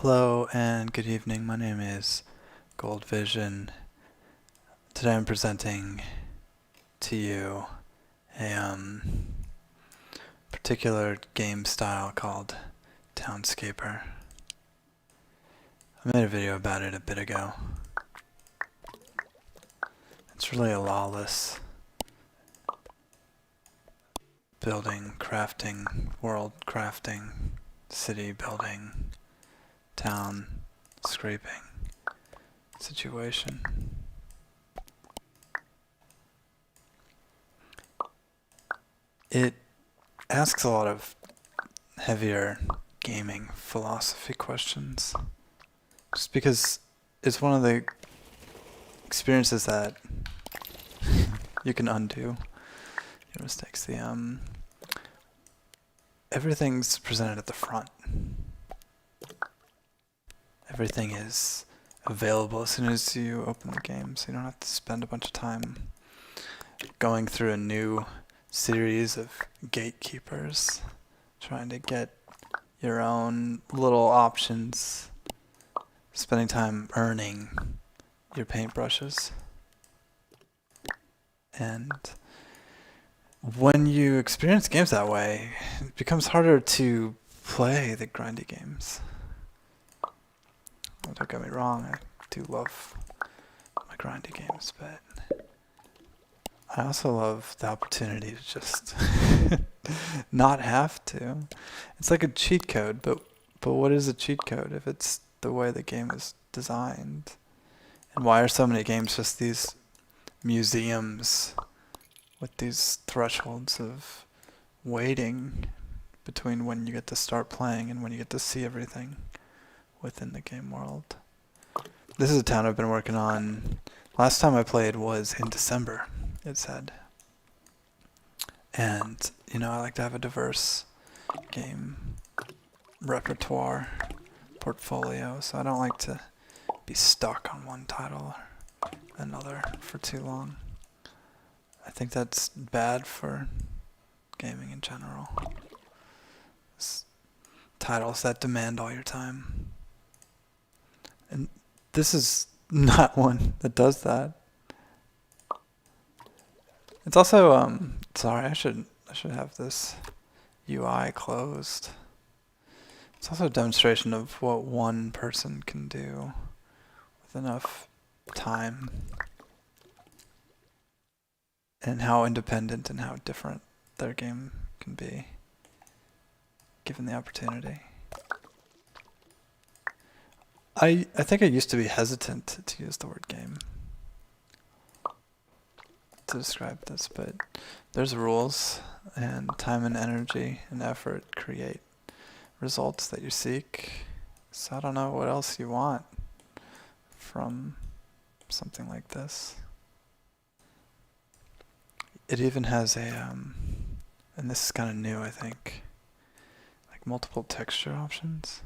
Hello and good evening. My name is Gold Vision. Today I'm presenting to you a particular game style called Townscaper. I made a video about it a bit ago. It's really a lawless building, crafting, world crafting, city building, town scraping situation. It asks a lot of heavier gaming philosophy questions, just because it's one of the experiences that you can undo your mistakes. Everything's presented at the front. Everything is available as soon as you open the game, so you don't have to spend a bunch of time going through a new series of gatekeepers trying to get your own little options, spending time earning your paintbrushes. And when you experience games that way, it becomes harder to play the grindy games. Don't get me wrong, I do love my grindy games, but I also love the opportunity to just not have to. It's like a cheat code, but what is a cheat code if it's the way the game is designed? And why are so many games just these museums with these thresholds of waiting between when you get to start playing and when you get to see everything within the game world? This is a town I've been working on. Last time I played was in December, it said. And, you know, I like to have a diverse game repertoire portfolio, so I don't like to be stuck on one title or another for too long. I think that's bad for gaming in general. Titles that demand all your time. And this is not one that does that. It's also sorry, I should have this UI closed. It's also a demonstration of what one person can do with enough time, and how independent and how different their game can be given the opportunity. I think I used to be hesitant to use the word game to describe this, but there's rules, and time and energy and effort create results that you seek. So I don't know what else you want from something like this. It even has a, and this is kind of new, I think, like multiple texture options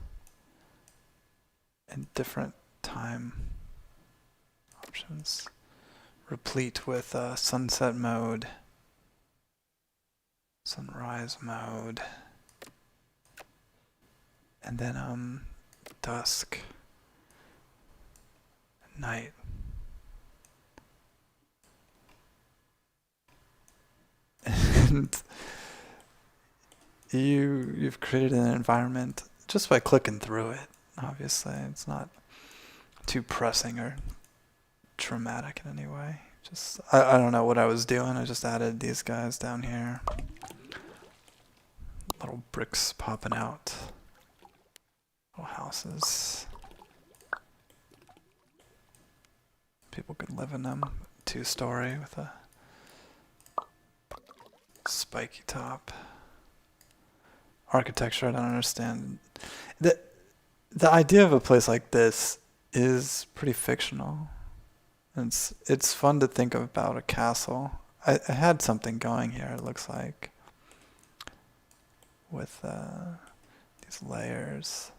and different time options, replete with sunset mode, sunrise mode, and then dusk, night. And you've created an environment just by clicking through it. Obviously, it's not too pressing or traumatic in any way. Just I don't know what I was doing. I just added these guys down here. Little bricks popping out. Little houses. People can live in them. 2-story with a spiky top. Architecture, I don't understand. The idea of a place like this is pretty fictional. It's fun to think about a castle. I had something going here, it looks like, with these layers.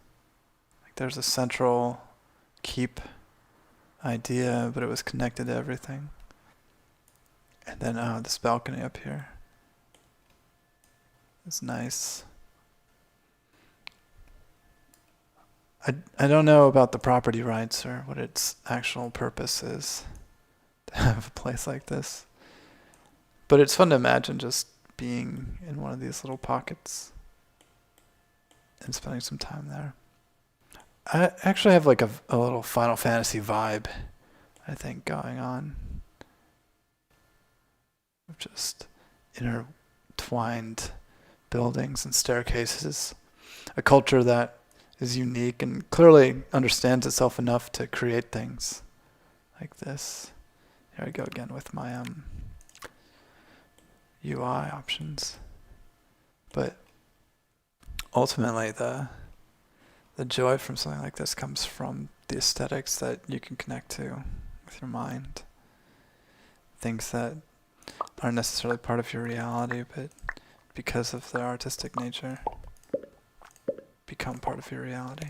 Like there's a central keep idea, but it was connected to everything. And then this balcony up here is nice. I don't know about the property rights or what its actual purpose is to have a place like this. But it's fun to imagine just being in one of these little pockets and spending some time there. I actually have like a little Final Fantasy vibe, I think, going on. Of just intertwined buildings and staircases. A culture that is unique and clearly understands itself enough to create things like this. Here I go again with my UI options. But ultimately the joy from something like this comes from the aesthetics that you can connect to with your mind. Things that aren't necessarily part of your reality, but because of their artistic nature, become part of your reality.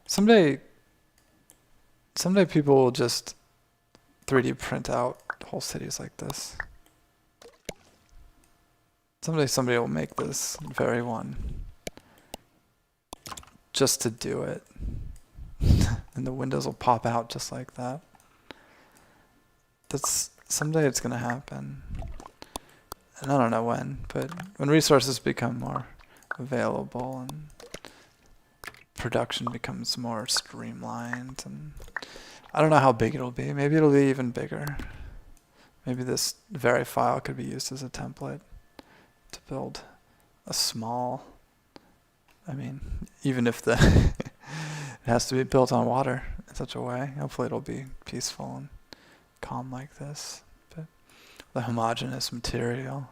Someday people will just 3D print out whole cities like this. Someday somebody will make this very one just to do it. And the windows will pop out just like that. Someday it's gonna happen. And I don't know when, but when resources become more available and production becomes more streamlined, and I don't know how big it'll be. Maybe it'll be even bigger. Maybe this very file could be used as a template to build a small, even if it has to be built on water in such a way, hopefully it'll be peaceful and calm like this. But the homogeneous material,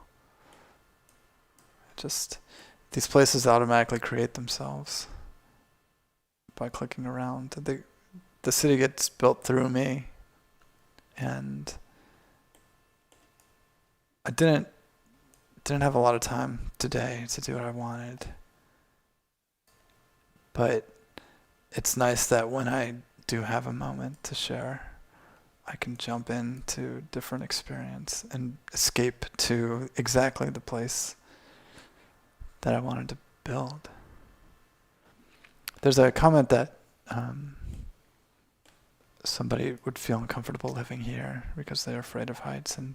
just these places automatically create themselves by clicking around. The city gets built through me, and I didn't have a lot of time today to do what I wanted. But it's nice that when I do have a moment to share, I can jump into different experience and escape to exactly the place that I wanted to build. There's a comment that somebody would feel uncomfortable living here because they're afraid of heights, and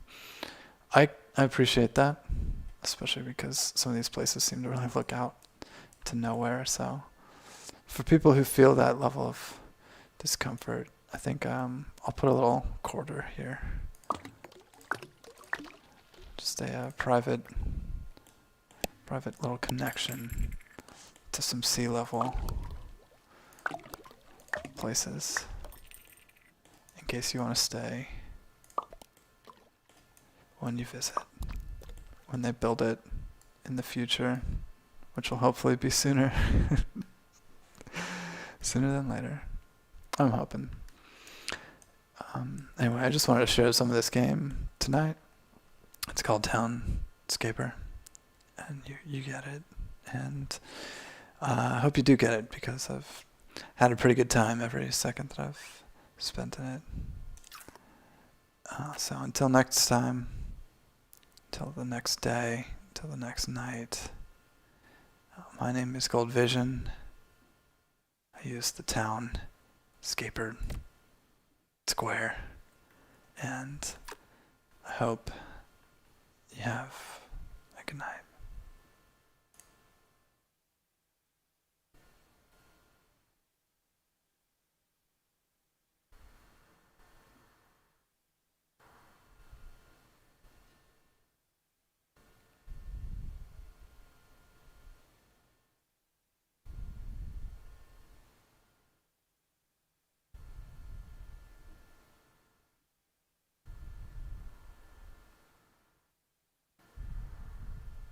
I appreciate that, especially because some of these places seem to really look out to nowhere. So for people who feel that level of discomfort, I think I'll put a little quarter here. Just a private little connection to some sea level places in case you want to stay when you visit, when they build it in the future, which will hopefully be sooner than later. I'm hoping. Anyway, I just wanted to share some of this game tonight. It's called Townscaper, and you get it, and I hope you do get it, because I've had a pretty good time every second that I've spent in it. So until next time, till the next day, till the next night, my name is Gold Vision. I use the Townscaper square, and I hope you have a good night.